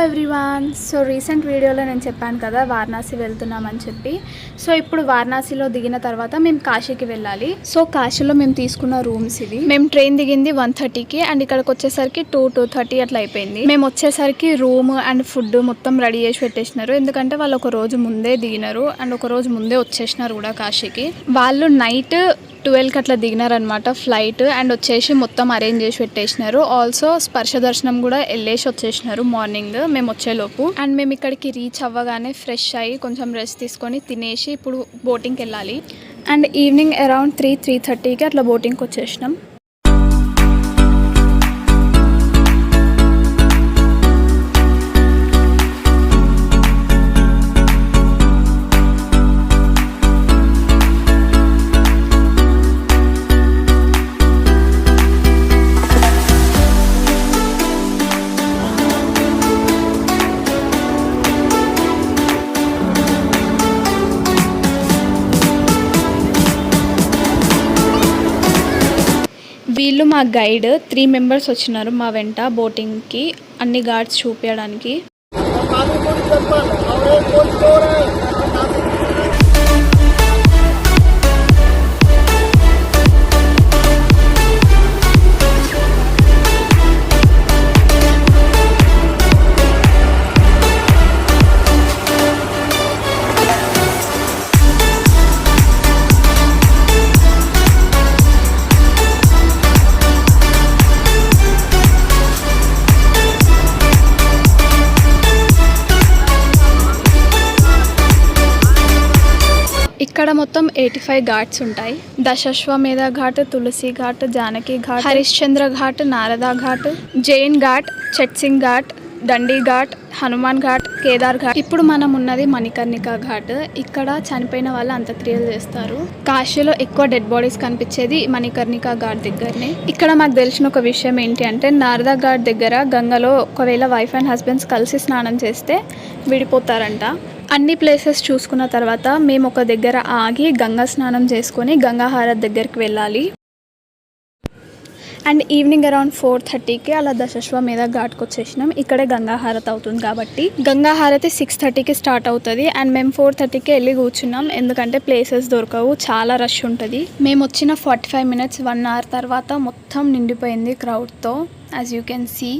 Everyone. So recent వీడియోలో నేను చెప్పాను కదా వారణాసి వెళ్తున్నామని చెప్పి. సో ఇప్పుడు వారణాసిలో దిగిన తర్వాత మేము కాశీకి వెళ్ళాలి. సో కాశీలో మేము తీసుకున్న రూమ్స్ ఇవి. మేము ట్రైన్ దిగింది 1:30కి అండ్ ఇక్కడికి వచ్చేసరికి 2:30 అట్లా అయిపోయింది. మేము వచ్చేసరికి రూమ్ అండ్ ఫుడ్ మొత్తం రెడీ చేసి పెట్టేసినారు. ఎందుకంటే వాళ్ళు ఒక రోజు ముందే దిగినారు అండ్ ఒక రోజు ముందే వచ్చేసినారు కూడా కాశీకి. వాళ్ళు నైట్ 12కి అట్లా దిగినారనమాట ఫ్లైట్ అండ్ వచ్చేసి మొత్తం అరేంజ్ చేసి పెట్టేసినారు. ఆల్సో స్పర్శ దర్శనం కూడా వెళ్ళేసి వచ్చేసినారు మార్నింగ్ మేము వచ్చేలోపు. అండ్ మేము ఇక్కడికి రీచ్ అవ్వగానే ఫ్రెష్ అయ్యి కొంచెం రెస్ట్ తీసుకొని తినేసి ఇప్పుడు బోటింగ్కి వెళ్ళాలి. అండ్ ఈవినింగ్ అరౌండ్ 3:30కి అట్లా బోటింగ్కి వచ్చేసినాం. వీళ్ళు మా గైడ్ 3 మెంబర్స్ వచ్చినారు మా వెంట బోటింగ్కి అన్ని ఘాట్స్ చూపించడానికి. ఇక్కడ మొత్తం 85 ఘాట్స్ ఉంటాయి. దశాశ్వమేధ ఘాట్, తులసి ఘాట్, జానకి ఘాట్, హరిశ్చంద్ర ఘాట్, నారదా ఘాట్, జైన్ ఘాట్, చట్సింగ్ ఘాట్, దండి ఘాట్, హనుమాన్ ఘాట్, కేదార్ ఘాట్. ఇప్పుడు మనం ఉన్నది మణికర్ణిక ఘాట్. ఇక్కడ చనిపోయిన వాళ్ళు అంత్యక్రియలు చేస్తారు. కాశీలో ఎక్కువ డెడ్ బాడీస్ కనిపించేది మణికర్ణిక ఘాట్ దగ్గరనే. ఇక్కడ మాకు తెలిసిన ఒక విషయం ఏంటి అంటే నారదా ఘాట్ దగ్గర గంగలో ఒకవేళ వైఫ్ అండ్ హస్బెండ్స్ కలిసి స్నానం చేస్తే విడిపోతారంట. అన్ని ప్లేసెస్ చూసుకున్న తర్వాత మేము ఒక దగ్గర ఆగి గంగా స్నానం చేసుకొని గంగా హారతి దగ్గరికి వెళ్ళాలి. అండ్ ఈవినింగ్ అరౌండ్ 4:30కి అలా దశాశ్వమేధ ఘాట్కి వచ్చేసినాం. ఇక్కడే గంగా హారతి అవుతుంది కాబట్టి గంగా హారతి 6:30కి స్టార్ట్ అవుతుంది. అండ్ మేము 4:30కి వెళ్ళి కూర్చున్నాం ఎందుకంటే ప్లేసెస్ దొరకవు, చాలా రష్ ఉంటుంది. మేము వచ్చిన 45 మినిట్స్ 1 అవర్ తర్వాత మొత్తం నిండిపోయింది క్రౌడ్తో. As you can see.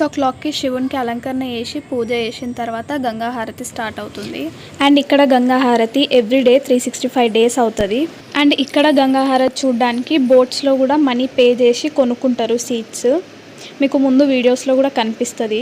o'clockకి శివునికి అలంకరణ చేసి పూజ చేసిన తర్వాత గంగా హారతి స్టార్ట్ అవుతుంది. అండ్ ఇక్కడ గంగా హారతి ఎవ్రీడే 365 డేస్ అవుతుంది. అండ్ ఇక్కడ గంగా హారతి చూడడానికి బోట్స్లో కూడా మనీ పే చేసి కొనుక్కుంటారు సీట్స్. మీకు ముందు వీడియోస్లో కూడా కనిపిస్తుంది.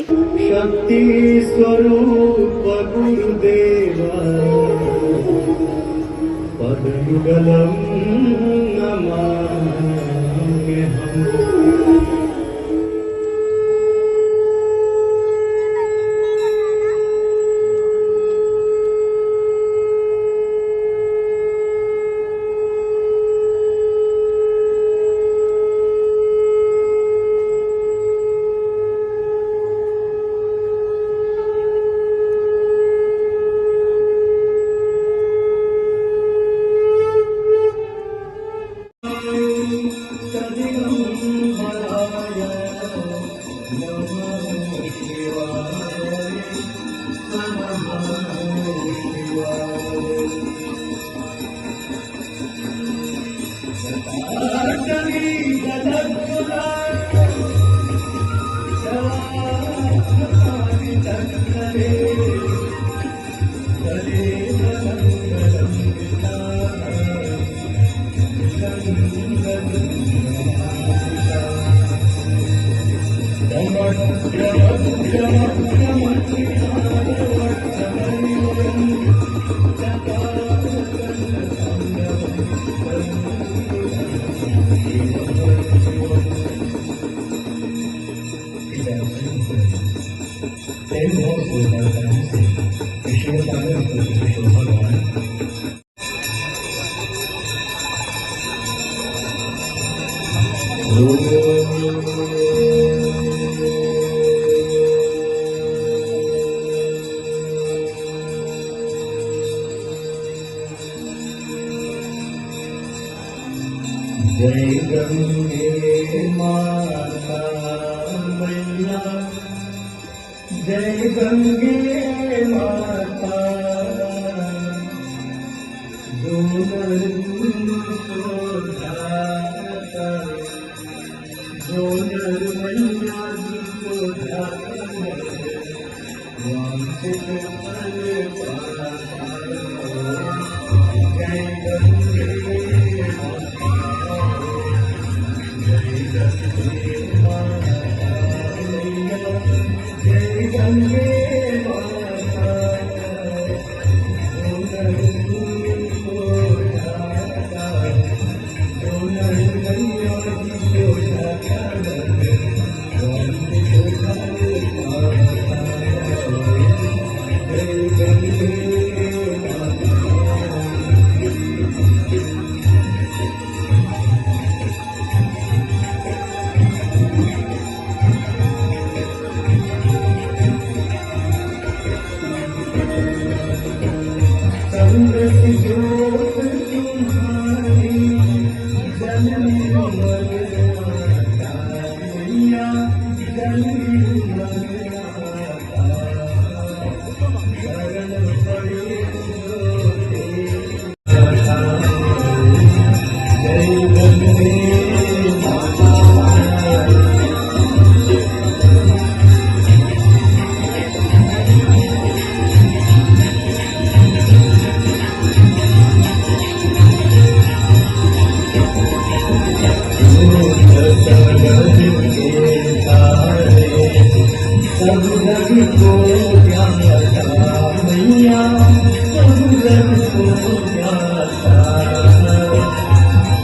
जय गंगे माता मैया, जय गंगे माता, जो नर को ध्याता, जो नर मैया को ध्याता, वांछित फल पाता। जय गंगे माता, जय गंगे माता मैया, जय गंगे माता, जो नर को ध्याता, जो नर मैया को ध्याता, वांछित फल पाता। जय गंगे माता। संगत ज्योत तुम्हारी जननी ममता मैया, जननी ममता, शरण पड़े जो तेरी कथा। जय गंगे माता। सब जग को ज्ञाता मैया, सब जग को ज्ञाता,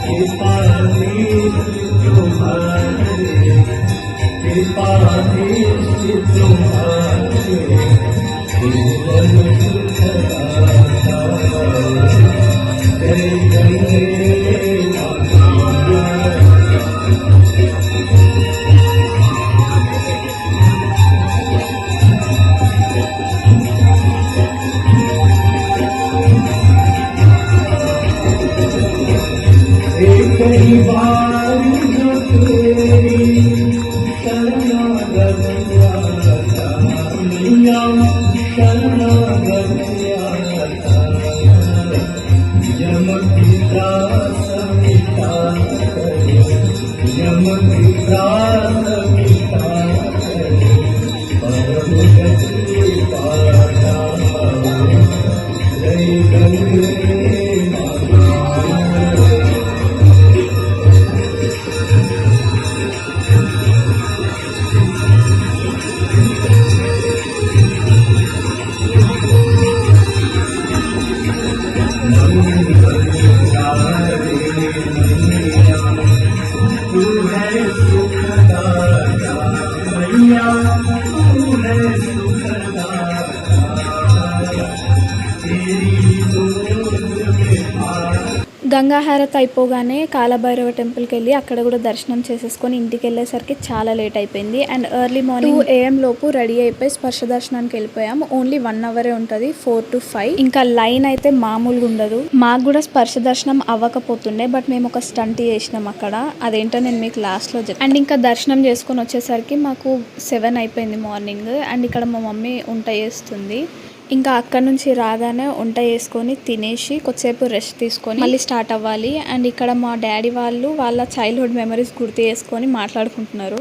कृपा देश तुम्हारे, कृपा देश तुम्हारे, जीवन सुखदाता। जय गंगे माता। कई बार जो तेरी शरणागत आता मैया, शरणागत आता, यम पिता समिता करे, यम पिता समिता करे, परम गति पाता। जय गंगे माता। तू है सुखदाता मैया, तू है सुखदाता, तेरी गोद में आ। గంగా హారతి అయిపోగానే కాలభైరవ టెంపుల్కి వెళ్ళి అక్కడ కూడా దర్శనం చేసేసుకొని ఇంటికి వెళ్ళేసరికి చాలా లేట్ అయిపోయింది. అండ్ ఎర్లీ మార్నింగ్ 2 AM లోపు రెడీ అయిపోయి స్పర్శ దర్శనానికి వెళ్ళిపోయాం. ఓన్లీ 1 అవరే ఉంటుంది, 4 to 5. ఇంకా లైన్ అయితే మామూలుగా ఉండదు. మాకు కూడా స్పర్శ దర్శనం అవ్వకపోతుండే, బట్ మేము ఒక స్టంట్ చేసినాం అక్కడ. అదేంటో నేను మీకు లాస్ట్లో చెప్తాను. అండ్ ఇంకా దర్శనం చేసుకొని వచ్చేసరికి మాకు 7 అయిపోయింది మార్నింగ్. అండ్ ఇక్కడ మా మమ్మీ వంట చేస్తుంది. ఇంకా అక్కడ నుంచి రాగానే వంట చేసుకొని తినేసి కొద్దిసేపు రెస్ట్ తీసుకొని మళ్ళీ స్టార్ట్ అవ్వాలి. అండ్ ఇక్కడ మా డాడీ వాళ్ళు వాళ్ళ చైల్డ్హుడ్ మెమరీస్ గుర్తు చేసుకొని మాట్లాడుకుంటున్నారు.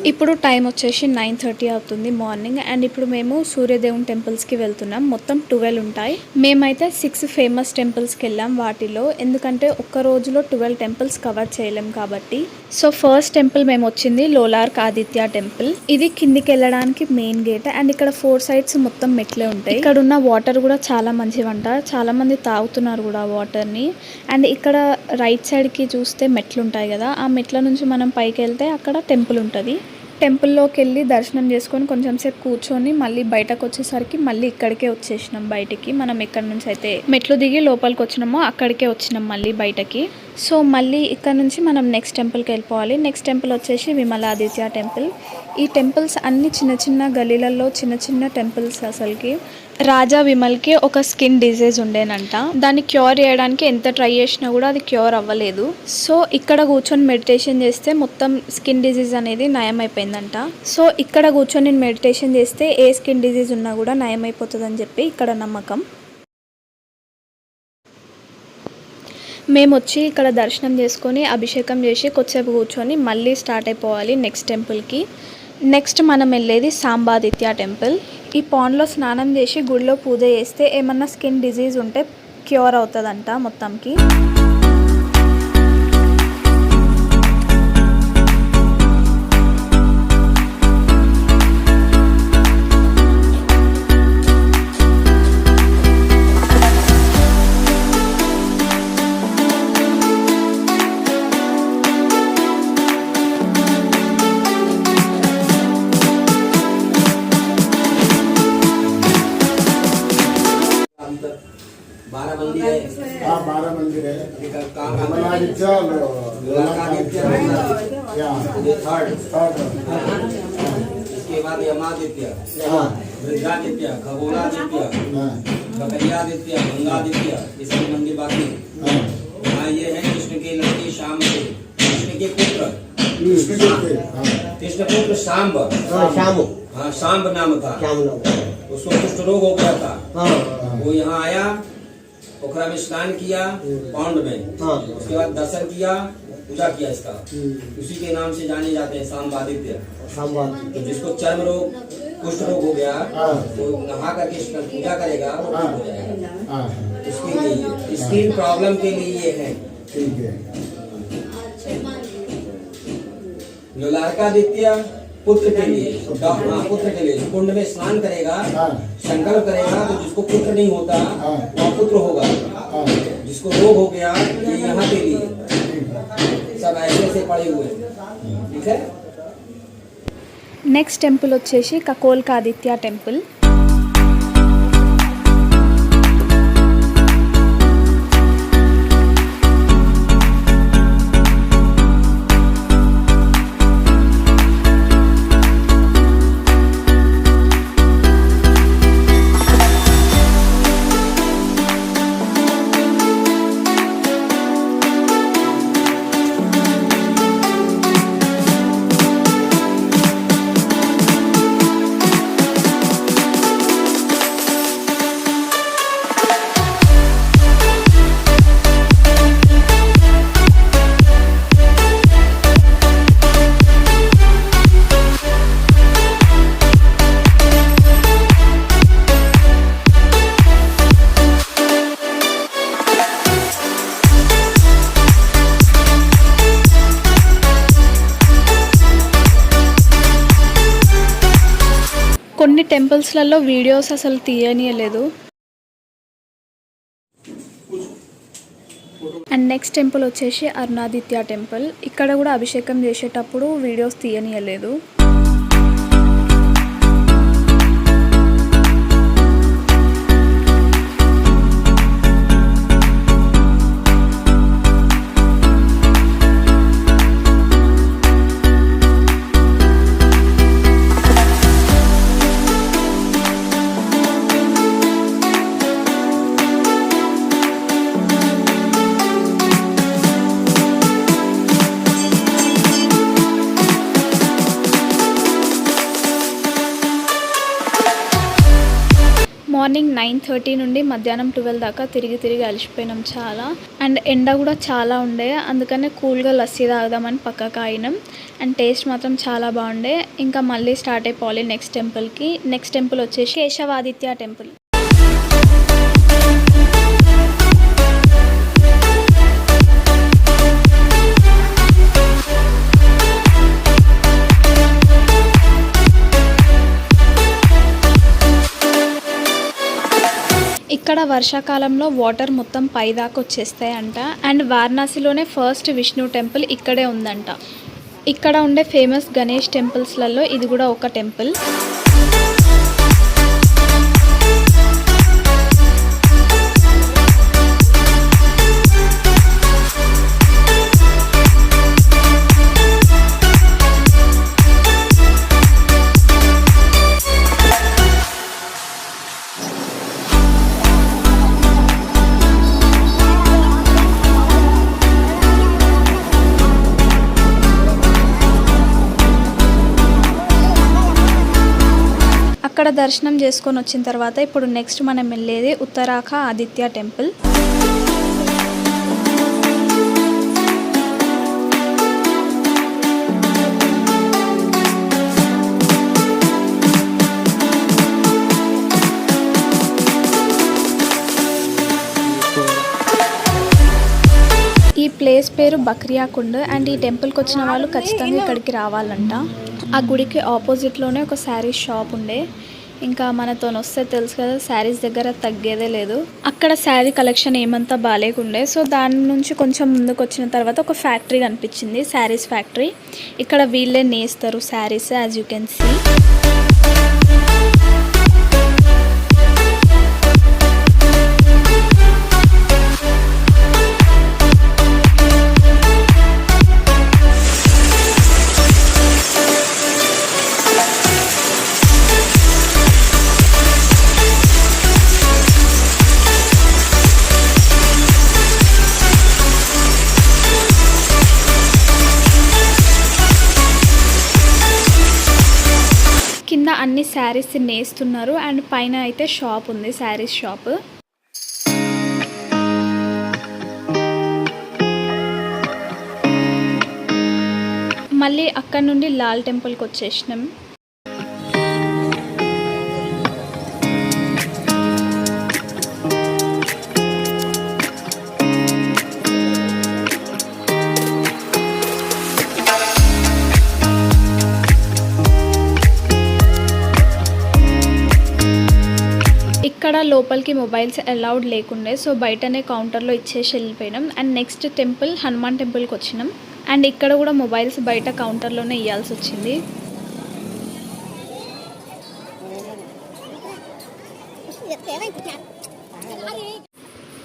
ఇప్పుడు టైం వచ్చేసి 9:30 అవుతుంది మార్నింగ్. అండ్ ఇప్పుడు మేము సూర్యదేవుని టెంపుల్స్కి వెళ్తున్నాం. మొత్తం 12 ఉంటాయి. మేమైతే 6 ఫేమస్ టెంపుల్స్కి వెళ్ళాం వాటిలో, ఎందుకంటే ఒక్క రోజులో 12 టెంపుల్స్ కవర్ చేయలేం కాబట్టి. సో ఫస్ట్ టెంపుల్ మేము వచ్చింది లోలార్క్ ఆదిత్య టెంపుల్. ఇది కిందికి వెళ్ళడానికి మెయిన్ గేట్. అండ్ ఇక్కడ 4 sides మొత్తం మెట్లే ఉంటాయి. ఇక్కడ ఉన్న వాటర్ కూడా చాలా మంచివంట, చాలా మంది తాగుతున్నారు కూడా వాటర్ని. అండ్ ఇక్కడ రైట్ సైడ్కి చూస్తే మెట్లు ఉంటాయి కదా, ఆ మెట్ల నుంచి మనం పైకి వెళ్తే అక్కడ టెంపుల్ ఉంటుంది. టెంపుల్లోకి వెళ్ళి దర్శనం చేసుకొని కొంచెం సేపు కూర్చొని మళ్ళీ బయటకు వచ్చేసరికి మళ్ళీ ఇక్కడికే వచ్చేసినాం బయటికి. మనం ఎక్కడి నుంచి అయితే మెట్లు దిగి లోపలికి వచ్చినామో అక్కడికే వచ్చినాం మళ్ళీ బయటకి. సో మళ్ళీ ఇక్కడ నుంచి మనం నెక్స్ట్ టెంపుల్కి వెళ్ళిపోవాలి. నెక్స్ట్ టెంపుల్ వచ్చేసి విమలాదిత్య టెంపుల్. ఈ టెంపుల్స్ అన్ని చిన్న చిన్న గలీలలో చిన్న చిన్న టెంపుల్స్. అసలుకి రాజా విమల్కి ఒక స్కిన్ డిజీజ్ ఉండేనంట. దాన్ని క్యూర్ చేయడానికి ఎంత ట్రై చేసినా కూడా అది క్యూర్ అవ్వలేదు. సో ఇక్కడ కూర్చొని మెడిటేషన్ చేస్తే మొత్తం స్కిన్ డిజీజ్ అనేది నయం అయిపోయిందంట. సో ఇక్కడ కూర్చొని మెడిటేషన్ చేస్తే ఏ స్కిన్ డిజీజ్ ఉన్నా కూడా నయం అయిపోతుందని చెప్పి ఇక్కడ నమ్మకం. మేము వచ్చి ఇక్కడ దర్శనం చేసుకొని అభిషేకం చేసి కొద్దిసేపు కూర్చొని మళ్ళీ స్టార్ట్ అయిపోవాలి నెక్స్ట్ టెంపుల్కి. నెక్స్ట్ మనం వెళ్ళేది సాంబాదిత్య టెంపుల్. ఈ పాండ్లో స్నానం చేసి గుడిలో పూజ చేస్తే ఏమన్నా స్కిన్ డిజీజ్ ఉంటే క్యూర్ అవుతుందంట మొత్తంకి. हाँ 12 मंदिर है विमलादित्य इसके बाद यमादित्य वृद्धादित्य खगोलादित्य बकरियादित्य गंगादित्य इसके मंदिर बाकी हाँ ये है कृष्ण के लड़के शाम से कृष्ण के पुत्र कृष्ण पुत्र शाम्ब हाँ शाम्ब नाम था। उसको कुष्ठ रोग हो गया था। वो यहाँ आया, पोखरा में स्नान किया पाउंड में, उसके बाद दर्शन किया, पूजा किया इसका, उसी के नाम से जाने जाते हैं साम्बादित्य। तो जिसको चर्म रोग कुष्ठ रोग हो गया वो नहा करके पूजा करेगा वो ठीक हो जाएगा। उसके लिए स्किन प्रॉब्लम के लिए ये है। ठीक है। लोलार्कादित्य पुत्र के लिए, पुत्र के लिए कुंड में स्नान करेगा, संकल्प करेगा तो जिसको पुत्र नहीं होता वह पुत्र होगा। जिसको रोग हो गया ये यहाँ के लिए सब ऐसे ऐसे पड़े हुए हैं। ठीक है। నెక్స్ట్ టెంపుల్ వచ్చేసి కకోల్కాదిత్య టెంపుల్. కొన్ని టెంపుల్స్లలో వీడియోస్ అసలు తీయనీయలేదు. అండ్ నెక్స్ట్ టెంపుల్ వచ్చేసి అరుణాదిత్య టెంపుల్. ఇక్కడ కూడా అభిషేకం చేసేటప్పుడు వీడియోస్ తీయనీయలేదు. మార్నింగ్ 9:30 నుండి మధ్యాహ్నం 12 దాకా తిరిగి అలసిపోయినాం చాలా. అండ్ ఎండ కూడా చాలా ఉండే, అందుకనే కూల్గా లస్సీ తాగుదామని పక్కకు ఆగినాం. అండ్ టేస్ట్ మాత్రం చాలా బాగుండే. ఇంకా మళ్ళీ స్టార్ట్ అయిపోవాలి నెక్స్ట్ టెంపుల్కి. నెక్స్ట్ టెంపుల్ వచ్చేసి కేశవాదిత్య టెంపుల్. ఇక్కడ వర్షాకాలంలో వాటర్ మొత్తం పైదాకా వచ్చేస్తాయంట. అండ్ వారణాసిలోనే ఫస్ట్ విష్ణు టెంపుల్ ఇక్కడే ఉందంట. ఇక్కడ ఉండే ఫేమస్ గణేష్ టెంపుల్స్లలో ఇది కూడా ఒక టెంపుల్. అక్కడ దర్శనం చేసుకొని వచ్చిన తర్వాత ఇప్పుడు నెక్స్ట్ మనం వెళ్ళేది ఉత్తరాఖ ఆదిత్య టెంపుల్. ఈ ప్లేస్ పేరు బక్రియా కుండ్ అండ్ ఈ టెంపుల్కి వచ్చిన వాళ్ళు ఖచ్చితంగా ఇక్కడికి రావాలంట. ఆ గుడికి ఆపోజిట్లోనే ఒక శారీస్ షాప్ ఉండే. ఇంకా మనతో వస్తే తెలుసు కదా, శారీస్ దగ్గర తగ్గేదే లేదు. అక్కడ శారీ కలెక్షన్ ఏమంతా బాగాలేకుండే. సో దాని నుంచి కొంచెం ముందుకు వచ్చిన తర్వాత ఒక ఫ్యాక్టరీ కనిపించింది, శారీస్ ఫ్యాక్టరీ. ఇక్కడ వీళ్ళే నేస్తారు saris, as you can see. కింద అన్ని శారీస్ నేస్తున్నారు అండ్ పైన అయితే షాప్ ఉంది, శారీస్ షాప్. మళ్ళీ అక్కడ నుండి లాల్ టెంపుల్కి వచ్చేసినాం. ఇక్కడ లోపలికి మొబైల్స్ అలౌడ్ లేకుండే. సో బయటనే కౌంటర్లో ఇచ్చేసి వెళ్ళిపోయినాం. అండ్ నెక్స్ట్ టెంపుల్ హనుమాన్ టెంపుల్కి వచ్చినాం. అండ్ ఇక్కడ కూడా మొబైల్స్ బయట కౌంటర్లోనే ఇవ్వాల్సి వచ్చింది.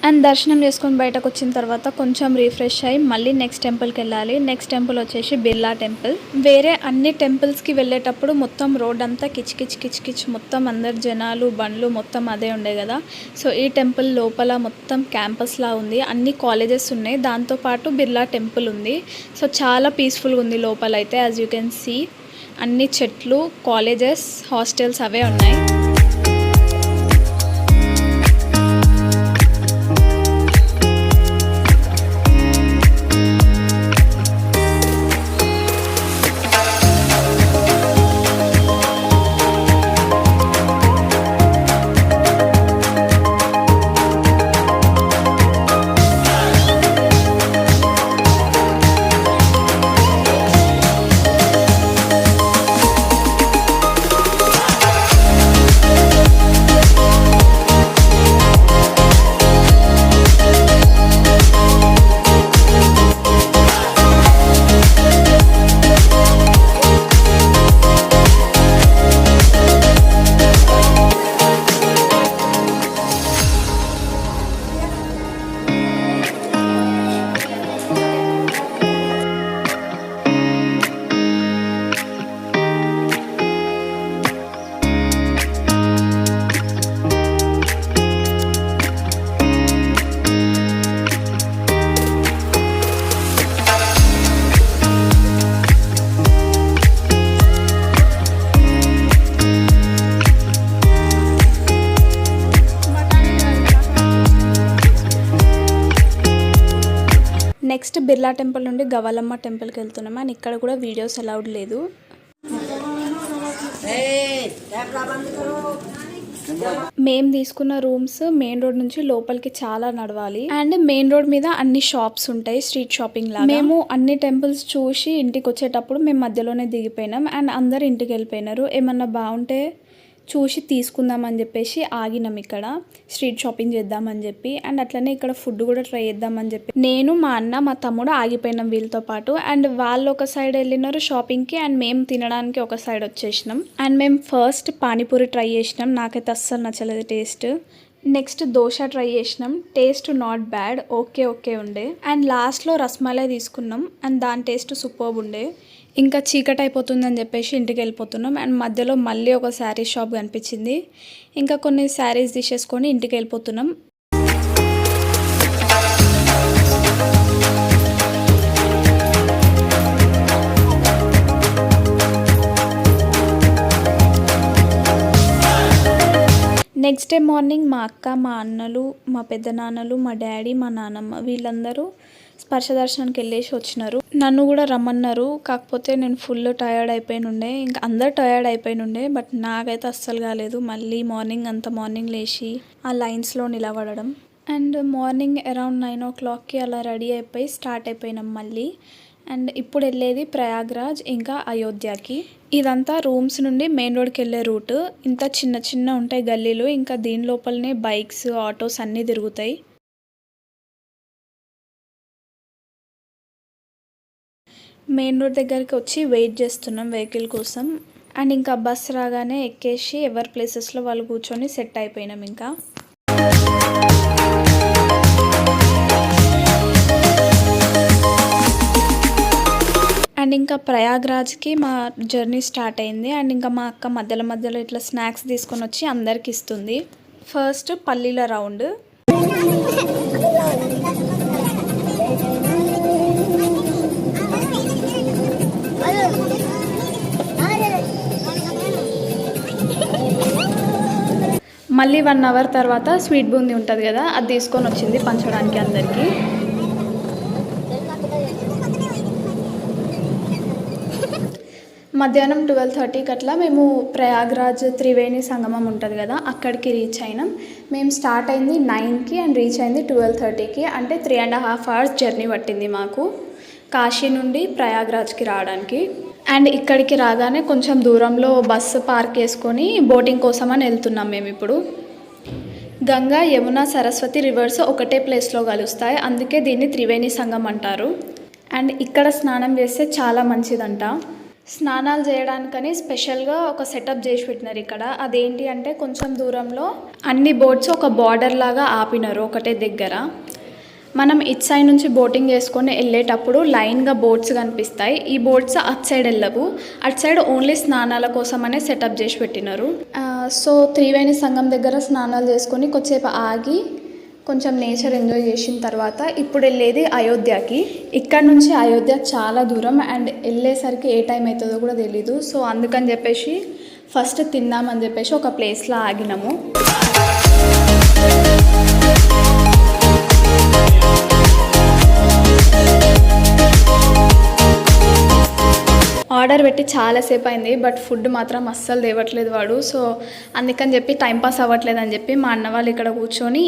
అండ్ దర్శనం చేసుకొని బయటకు వచ్చిన తర్వాత కొంచెం రిఫ్రెష్ అయ్యి మళ్ళీ నెక్స్ట్ టెంపుల్కి వెళ్ళాలి. నెక్స్ట్ టెంపుల్ వచ్చేసి బిర్లా టెంపుల్. వేరే అన్ని టెంపుల్స్కి వెళ్ళేటప్పుడు మొత్తం రోడ్ అంతా కిచ్ మొత్తం అందరు జనాలు బండ్లు మొత్తం అదే ఉండే కదా. సో ఈ టెంపుల్ లోపల మొత్తం క్యాంపస్లా ఉంది, అన్ని కాలేజెస్ ఉన్నాయి, దాంతోపాటు బిర్లా టెంపుల్ ఉంది. సో చాలా పీస్ఫుల్గా ఉంది లోపల అయితే, యాజ్ యూ కెన్ సీ. అన్ని చెట్లు, కాలేజెస్, హాస్టల్స్ అవే ఉన్నాయి. నెక్స్ట్ బిర్లా టెంపుల్ నుండి గవలమ్మ టెంపుల్కి వెళ్తున్నాం. అండ్ ఇక్కడ కూడా వీడియోస్ అలౌడ్ లేదు. మేము తీసుకున్న రూమ్స్ మెయిన్ రోడ్ నుంచి లోపలికి చాలా నడవాలి. అండ్ మెయిన్ రోడ్ మీద అన్ని షాప్స్ ఉంటాయి, స్ట్రీట్ షాపింగ్ లాగా. మేము అన్ని టెంపుల్స్ చూసి ఇంటికి వచ్చేటప్పుడు మేము మధ్యలోనే దిగిపోయినాం. అండ్ అందరు ఇంటికి వెళ్ళిపోయినారు. ఏమన్నా బాగుంటే చూసి తీసుకుందామని చెప్పేసి ఆగినాం ఇక్కడ, స్ట్రీట్ షాపింగ్ చేద్దామని చెప్పి. అండ్ అట్లనే ఇక్కడ ఫుడ్ కూడా ట్రై చేద్దామని చెప్పి నేను, మా అన్న, మా తమ్ముడు ఆగిపోయినాం వీళ్ళతో పాటు. అండ్ వాళ్ళు ఒక సైడ్ వెళ్ళినారు షాపింగ్కి అండ్ మేము తినడానికి ఒక సైడ్ వచ్చేసినాం. అండ్ మేము ఫస్ట్ పానీపూరి ట్రై చేసినాం, నాకైతే అస్సలు నచ్చలేదు టేస్ట్. నెక్స్ట్ దోశ ట్రై చేసినాం, టేస్ట్ నాట్ బ్యాడ్, ఓకే ఉండే. అండ్ లాస్ట్లో రస్మలై తీసుకున్నాం అండ్ దాని టేస్ట్ సూపర్బ్ ఉండే. ఇంకా చీకటి అయిపోతుందని చెప్పేసి ఇంటికి వెళ్ళిపోతున్నాం. అండ్ మధ్యలో మళ్ళీ ఒక శారీ షాప్ కనిపించింది. ఇంకా కొన్ని శారీస్ తీసేసుకొని ఇంటికి వెళ్ళిపోతున్నాం. నెక్స్ట్ డే మార్నింగ్ మా అక్క, మా అన్నలు, మా పెద్దనాన్నలు, మా డాడీ, మా నాన్నమ్మ వీళ్ళందరూ స్పర్శ దర్శనానికి వెళ్ళేసి వచ్చినారు. నన్ను కూడా రమ్మన్నారు, కాకపోతే నేను ఫుల్ టయర్డ్ అయిపోయినుండే. ఇంకా అందరు టయర్డ్ అయిపోయినుండే, బట్ నాకైతే అస్సలు కాలేదు. మళ్ళీ మార్నింగ్ లేచి ఆ లైన్స్లో నిలబడడం. అండ్ మార్నింగ్ అరౌండ్ 9 o'clockకి అలా రెడీ అయిపోయి స్టార్ట్ అయిపోయినాం మళ్ళీ. అండ్ ఇప్పుడు వెళ్ళేది ప్రయాగ్రాజ్ ఇంకా అయోధ్యకి. ఇదంతా రూమ్స్ నుండి మెయిన్ రోడ్కి వెళ్ళే రూట్. ఇంత చిన్న ఉంటాయి గల్లీలు, ఇంకా దీని లోపలనే బైక్స్, ఆటోస్ అన్నీ తిరుగుతాయి. మెయిన్ రోడ్ దగ్గరికి వచ్చి వెయిట్ చేస్తున్నాం వెహికల్ కోసం. అండ్ ఇంకా బస్ రాగానే ఎక్కేసి ఎవరి ప్లేసెస్లో వాళ్ళు కూర్చొని సెట్ అయిపోయినాం. ఇంకా అండ్ ఇంకా ప్రయాగ్రాజ్కి మా జర్నీ స్టార్ట్ అయింది. అండ్ ఇంకా మా అక్క మధ్యలో ఇట్లా స్నాక్స్ తీసుకొని వచ్చి అందరికి ఇస్తుంది. ఫస్ట్ పల్లీల రౌండ్, మళ్ళీ 1 hour తర్వాత స్వీట్ బూందీ ఉంటుంది కదా, అది తీసుకొని వచ్చింది పంచడానికి అందరికీ. మధ్యాహ్నం 12:30కి అట్లా మేము ప్రయాగ్రాజ్ త్రివేణి సంగమం ఉంటుంది కదా, అక్కడికి రీచ్ అయినాం. మేము స్టార్ట్ అయింది 9కి అండ్ రీచ్ అయింది 12:30కి. అంటే 3.5 hours జర్నీ పట్టింది మాకు కాశీ నుండి ప్రయాగ్రాజ్కి రావడానికి. అండ్ ఇక్కడికి రాగానే కొంచెం దూరంలో బస్సు పార్క్ చేసుకొని బోటింగ్ కోసం అని వెళ్తున్నాం మేము. ఇప్పుడు గంగా, యమున, సరస్వతి రివర్స్ ఒకటే ప్లేస్లో కలుస్తాయి, అందుకే దీన్ని త్రివేణి సంగమం అంటారు. అండ్ ఇక్కడ స్నానం చేస్తే చాలా మంచిదంట. స్నానాలు చేయడానికని స్పెషల్గా ఒక సెటప్ చేసి పెట్టినారు ఇక్కడ. అదేంటి అంటే కొంచెం దూరంలో అన్ని బోట్స్ ఒక బార్డర్ లాగా ఆపినారు ఒకటే దగ్గర. మనం ఇట్ సైడ్ నుంచి బోటింగ్ చేసుకొని వెళ్ళేటప్పుడు లైన్గా బోట్స్ కనిపిస్తాయి. ఈ బోట్స్ అట్ సైడ్ వెళ్ళవు, అట్ సైడ్ ఓన్లీ స్నానాల కోసమనే సెటప్ చేసి పెట్టినారు. సో త్రివేణి సంగం దగ్గర స్నానాలు చేసుకొని కొద్దిసేపు ఆగి కొంచెం నేచర్ ఎంజాయ్ చేసిన తర్వాత ఇప్పుడు వెళ్ళేది అయోధ్యకి. ఇక్కడ నుంచి అయోధ్య చాలా దూరం అండ్ వెళ్ళేసరికి ఏ టైం అవుతుందో కూడా తెలీదు. సో అందుకని చెప్పేసి ఫస్ట్ తిందామని చెప్పేసి ఒక ప్లేస్లో ఆగినాము. ఆర్డర్ పెట్టి చాలాసేపు అయింది, బట్ ఫుడ్ మాత్రం అస్సలు తేవట్లేదు వాడు. సో అందుకని చెప్పి టైంపాస్ అవ్వట్లేదు అని చెప్పి మా అన్న వాళ్ళు ఇక్కడ కూర్చొని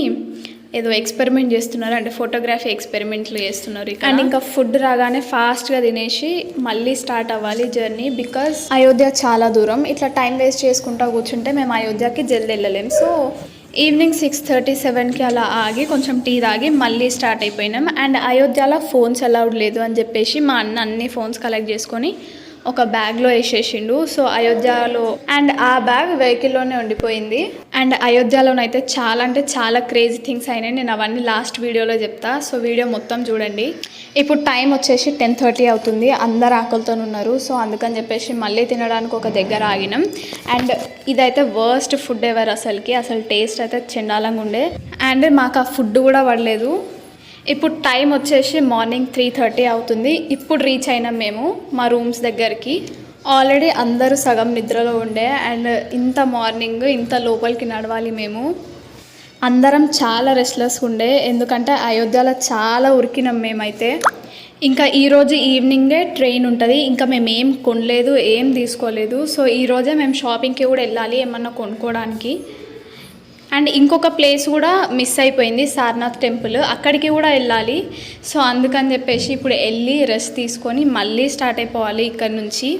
ఏదో ఎక్స్పెరిమెంట్ చేస్తున్నారు, అంటే ఫోటోగ్రఫీ ఎక్స్పెరిమెంట్లు చేస్తున్నారు. అండ్ ఇంకా ఫుడ్ రాగానే ఫాస్ట్గా తినేసి మళ్ళీ స్టార్ట్ అవ్వాలి జర్నీ, బికాజ్ అయోధ్య చాలా దూరం. ఇట్లా టైం వేస్ట్ చేసుకుంటా కూర్చుంటే మేము అయోధ్యకి జల్ది వెళ్ళలేం. సో ఈవినింగ్ 6:37కి అలా ఆగి కొంచెం టీ తాగి మళ్ళీ స్టార్ట్ అయిపోయినాం. అండ్ అయోధ్యలో ఫోన్స్ అలౌడ్ లేదు అని చెప్పేసి మా అన్న అన్ని ఫోన్స్ కలెక్ట్ చేసుకొని ఒక బ్యాగ్లో వేసేసిండు. సో అయోధ్యలో అండ్ ఆ బ్యాగ్ వెహికల్లోనే ఉండిపోయింది. అండ్ అయోధ్యలోనైతే చాలా అంటే చాలా క్రేజీ థింగ్స్ అయినాయి. నేను అవన్నీ లాస్ట్ వీడియోలో చెప్తా, సో వీడియో మొత్తం చూడండి. ఇప్పుడు టైం వచ్చేసి 10:30 అవుతుంది. అందరు ఆకలితో ఉన్నారు. సో అందుకని చెప్పేసి మళ్ళీ తినడానికి ఒక దగ్గర ఆగినాం. అండ్ ఇదైతే వర్స్ట్ ఫుడ్ ఎవర్, అసలు టేస్ట్ అయితే చెండాలంగా ఉండే. అండ్ మాకు ఆ ఫుడ్ కూడా పడలేదు. ఇప్పుడు టైం వచ్చేసి మార్నింగ్ 3:30 అవుతుంది. ఇప్పుడు రీచ్ అయినాం మేము మా రూమ్స్ దగ్గరికి. ఆల్రెడీ అందరూ సగం నిద్రలో ఉండే. అండ్ ఇంత మార్నింగ్ ఇంత లోపలికి నడవాలి మేము. అందరం చాలా రెస్ట్లెస్ ఉండే, ఎందుకంటే అయోధ్యలో చాలా ఉరికినాం మేమైతే. ఇంకా ఈరోజు ఈవినింగే ట్రైన్ ఉంటుంది. ఇంకా మేము ఏం కొనలేదు, ఏం తీసుకోలేదు. సో ఈరోజే మేము షాపింగ్కి కూడా వెళ్ళాలి ఏమన్నా కొనుక్కోవడానికి. అండ్ ఇంకొక ప్లేస్ కూడా మిస్ అయిపోయింది, సారనాథ్ టెంపుల్, అక్కడికి కూడా వెళ్ళాలి. సో అందుకని చెప్పేసి ఇప్పుడు వెళ్ళి రెస్ట్ తీసుకొని మళ్ళీ స్టార్ట్ అయిపోవాలి ఇక్కడ నుంచి.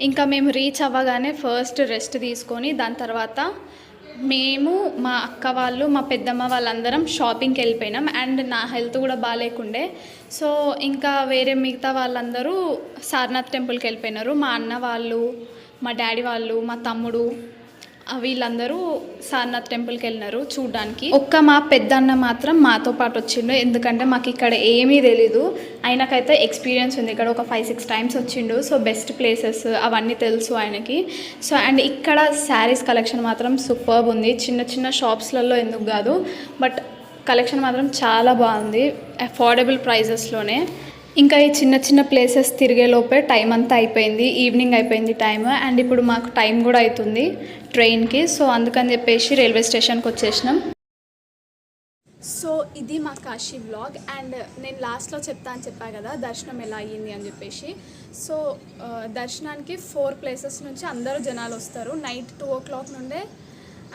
ఇంకా మేము రీచ్ అవ్వగానే ఫస్ట్ రెస్ట్ తీసుకొని దాని తర్వాత మేము, మా అక్క వాళ్ళు, మా పెద్దమ్మ వాళ్ళందరం షాపింగ్కి వెళ్ళిపోయినాం. అండ్ నా హెల్త్ కూడా బాగాలేకుండే. సో ఇంకా వేరే మిగతా వాళ్ళందరూ సారనాథ్ టెంపుల్కి వెళ్ళిపోయినారు. మా అన్న వాళ్ళు, మా డాడీ వాళ్ళు, మా తమ్ముడు వీళ్ళందరూ సారనాథ్ టెంపుల్కి వెళ్ళినారు చూడడానికి. ఒక్క మా పెద్దన్న మాత్రం మాతో పాటు వచ్చిండు, ఎందుకంటే మాకు ఇక్కడ ఏమీ తెలీదు. ఆయనకైతే ఎక్స్పీరియన్స్ ఉంది, ఇక్కడ ఒక 5-6 times వచ్చిండు. సో బెస్ట్ ప్లేసెస్ అవన్నీ తెలుసు ఆయనకి. సో అండ్ ఇక్కడ శారీస్ కలెక్షన్ మాత్రం సూపర్బ్ ఉంది. చిన్న షాప్స్లలో ఎందుకు కాదు, బట్ కలెక్షన్ మాత్రం చాలా బాగుంది, అఫోర్డబుల్ ప్రైజెస్లోనే. ఇంకా ఈ చిన్న చిన్న ప్లేసెస్ తిరిగే లోపే టైం అంతా అయిపోయింది, ఈవినింగ్ అయిపోయింది టైం. అండ్ ఇప్పుడు మాకు టైం కూడా అవుతుంది ట్రైన్కి. సో అందుకని చెప్పేసి రైల్వే స్టేషన్కి వచ్చేసినాం. సో ఇది మా కాశీ వ్లాగ్. అండ్ నేను లాస్ట్లో చెప్తా అని చెప్పా కదా దర్శనం ఎలా అయ్యింది అని చెప్పేసి. సో దర్శనానికి 4 ప్లేసెస్ నుంచి అందరూ జనాలు వస్తారు. నైట్ 2 o'clock నుండే,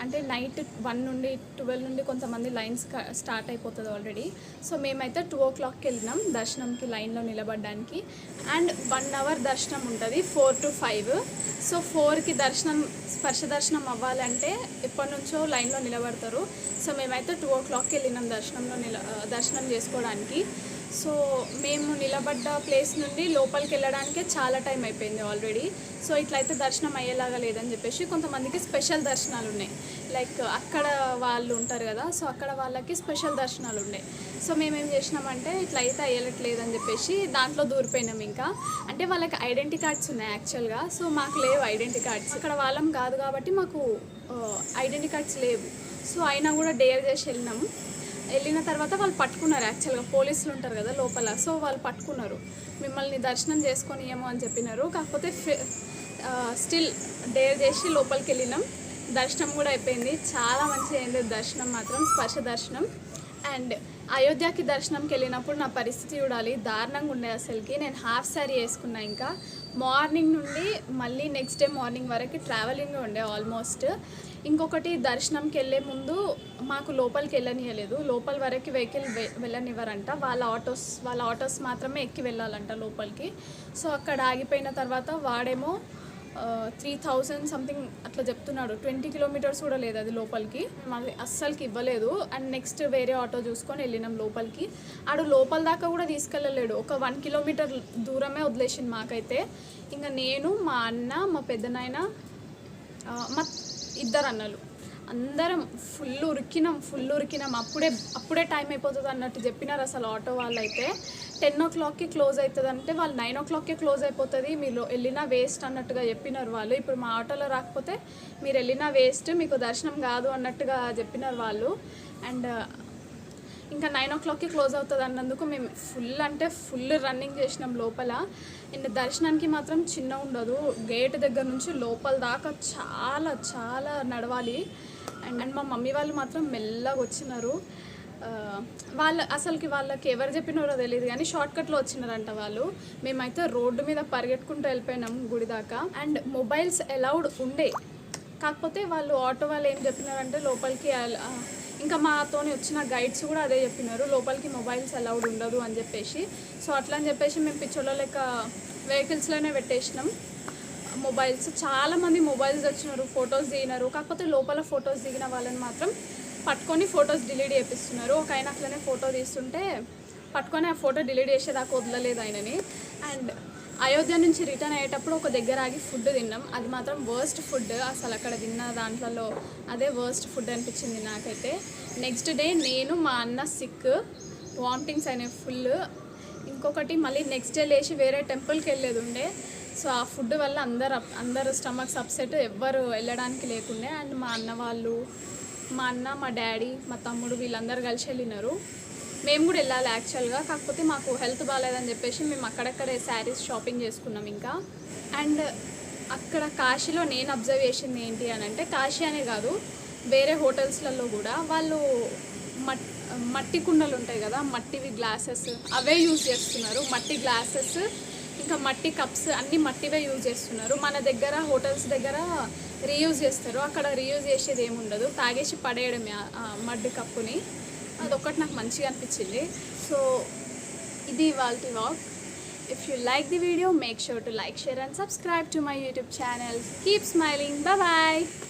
అంటే నైట్ 1 నుండి 12 నుండి కొంతమంది లైన్స్ స్టార్ట్ అయిపోతుంది ఆల్రెడీ. సో మేమైతే 2 o'clockకి వెళ్ళినాం దర్శనంకి లైన్లో నిలబడడానికి. అండ్ 1 hour దర్శనం ఉంటుంది 4 to 5. సో 4కి దర్శనం స్పర్శ దర్శనం అవ్వాలంటే ఎప్పటి నుంచో లైన్లో నిలబడతారు. సో మేమైతే 2 o'clockకి వెళ్ళినాం దర్శనం చేసుకోవడానికి. సో మేము నిలబడ్డ ప్లేస్ నుండి లోపలికి వెళ్ళడానికే చాలా టైం అయిపోయింది ఆల్రెడీ. సో ఇట్లయితే దర్శనం అయ్యేలాగా లేదని చెప్పేసి కొంతమందికి స్పెషల్ దర్శనాలు ఉన్నాయి. లైక్ అక్కడ వాళ్ళు ఉంటారు కదా, సో అక్కడ వాళ్ళకి స్పెషల్ దర్శనాలు ఉన్నాయి. సో మేమేం చేసినామంటే ఇట్లయితే అయ్యట్లేదని చెప్పేసి దాంట్లో దూరిపోయినాం. ఇంకా అంటే వాళ్ళకి ఐడెంటిటీ కార్డ్స్ ఉన్నాయి యాక్చువల్గా, సో మాకు లేవు ఐడెంటిటీ కార్డ్స్. అక్కడ వాళ్ళం కాదు కాబట్టి మాకు ఐడెంటిటీ కార్డ్స్ లేవు. సో అయినా కూడా డేర్ చేసి వెళ్ళిన తర్వాత వాళ్ళు పట్టుకున్నారు. యాక్చువల్గా పోలీసులు ఉంటారు కదా లోపల, సో వాళ్ళు పట్టుకున్నారు, మిమ్మల్ని దర్శనం చేసుకొని ఏమో అని చెప్పినారు. కాకపోతే స్టిల్ డేర్ చేసి లోపలికి వెళ్ళినాం. దర్శనం కూడా అయిపోయింది, చాలా మంచిగా అయింది దర్శనం మాత్రం, స్పర్శ దర్శనం. అండ్ అయోధ్యకి దర్శనంకి వెళ్ళినప్పుడు నా పరిస్థితి చూడాలి, దారుణంగా ఉండే అసలుకి. నేను హాఫ్ శారీ వేసుకున్నా. ఇంకా మార్నింగ్ నుండి మళ్ళీ నెక్స్ట్ డే మార్నింగ్ వరకు ట్రావెలింగ్ ఉండే ఆల్మోస్ట్. ఇంకొకటి దర్శనంకి వెళ్ళే ముందు మాకు లోపలికి వెళ్ళనియలేదు, లోపల వరకు వెహికల్ వెళ్ళనివ్వరంట. వాళ్ళ ఆటోస్ మాత్రమే ఎక్కి వెళ్ళాలంట లోపలికి. సో అక్కడ ఆగిపోయిన తర్వాత వాడేమో 3000 సంథింగ్ అట్లా చెప్తున్నాడు. 20 kilometers కూడా లేదు అది లోపలికి, మాది అస్సలకి ఇవ్వలేదు. అండ్ నెక్స్ట్ వేరే ఆటో చూసుకొని వెళ్ళినాం లోపలికి. ఆడు లోపల దాకా కూడా తీసుకెళ్ళలేడు, ఒక 1 kilometer దూరమే వదిలేసింది మాకైతే. ఇంకా నేను, మా అన్న, మా పెద్దనాయన, మా 2 అన్నలు అందరం ఫుల్ ఉరికినాం. అప్పుడే టైం అయిపోతుంది అన్నట్టు చెప్పినారు అసలు ఆటో వాళ్ళు అయితే. 10 o'clockకి క్లోజ్ అవుతుంది అంటే వాళ్ళు 9 o'clockకే క్లోజ్ అయిపోతుంది, మీరు వెళ్ళినా వేస్ట్ అన్నట్టుగా చెప్పినారు వాళ్ళు. ఇప్పుడు మా ఆటోలో రాకపోతే మీరు వెళ్ళినా వేస్ట్, మీకు దర్శనం కాదు అన్నట్టుగా చెప్పినారు వాళ్ళు. అండ్ ఇంకా 9 o'clockకి క్లోజ్ అవుతుంది అన్నందుకు మేము ఫుల్ రన్నింగ్ చేసినాం లోపల. అండ్ దర్శనానికి మాత్రం చిన్న ఉండదు, గేట్ దగ్గర నుంచి లోపల దాకా చాలా నడవాలి. అండ్ మా మమ్మీ వాళ్ళు మాత్రం మెల్లగా వచ్చినారు. వాళ్ళకి ఎవరు చెప్పినారో తెలియదు కానీ షార్ట్కట్లో వచ్చినారంట వాళ్ళు. మేమైతే రోడ్డు మీద పరిగెట్టుకుంటూ వెళ్ళిపోయినాం గుడి దాకా. అండ్ మొబైల్స్ అలౌడ్ ఉండే, కాకపోతే వాళ్ళు ఆటో వాళ్ళు ఏం చెప్పినారంటే లోపలికి, ఇంకా మాతోని వచ్చిన గైడ్స్ కూడా అదే చెప్పినారు, లోపలికి మొబైల్స్ అలౌడ్ ఉండదు అని చెప్పేసి. సో అట్లా అని చెప్పేసి మేము పిచ్చోళ్ళ లెక్క వెహికల్స్లోనే పెట్టేసినాం మొబైల్స్. చాలామంది మొబైల్స్ వచ్చినారు, ఫొటోస్ దిగినారు. కాకపోతే లోపల ఫొటోస్ దిగిన వాళ్ళని మాత్రం పట్టుకొని ఫొటోస్ డిలీట్ చేపిస్తున్నారు. ఒక ఆయన అట్లనే ఫోటో తీస్తుంటే పట్టుకొని ఆ ఫోటో డిలీట్ చేసేదాకా వదలలేదు ఆయనని. అండ్ అయోధ్య నుంచి రిటర్న్ అయ్యేటప్పుడు ఒక దగ్గర ఆగి ఫుడ్ తిన్నాం, అది మాత్రం వర్స్ట్ ఫుడ్. అసలు అక్కడ తిన్న దాంట్లో అదే వర్స్ట్ ఫుడ్ అనిపించింది నాకైతే. నెక్స్ట్ డే నేను, మా అన్న సిక్, వామిటింగ్స్ అయినాయి ఫుల్. ఇంకొకటి మళ్ళీ నెక్స్ట్ డే లేచి వేరే టెంపుల్కి వెళ్ళేది ఉండే. సో ఆ ఫుడ్ వల్ల అందరు స్టమక్స్ అప్సెట్, ఎవ్వరు వెళ్ళడానికి లేకుండే. అండ్ మా అన్న, మా డాడీ, మా తమ్ముడు వీళ్ళందరూ కలిసి వెళ్ళినారు. మేము కూడా వెళ్ళాలి యాక్చువల్గా, కాకపోతే మాకు హెల్త్ బాగాలేదని చెప్పేసి మేము అక్కడక్కడే శారీస్ షాపింగ్ చేసుకున్నాం ఇంకా. అండ్ అక్కడ కాశీలో నేను అబ్జర్వ్ చేసింది ఏంటి అని అంటే, కాశీ అనే కాదు వేరే హోటల్స్లలో కూడా వాళ్ళు మట్టి కుండలు ఉంటాయి కదా, మట్టివి గ్లాసెస్ అవే యూజ్ చేస్తున్నారు. మట్టి గ్లాసెస్ ఇంకా మట్టి కప్స్ అన్నీ మట్టివే యూజ్ చేస్తున్నారు. మన దగ్గర హోటల్స్ దగ్గర రీయూజ్ చేస్తారు, అక్కడ రీయూజ్ చేసేది ఏముండదు, తాగేసి పడేయడమే మడ్డి కప్పుని. అదొక్కటి నాకు మంచిగా అనిపించింది. సో ఇది ఇవాల్టి vlog. If you like the video, make sure to like, share and subscribe to my YouTube channel. Keep smiling. Bye bye.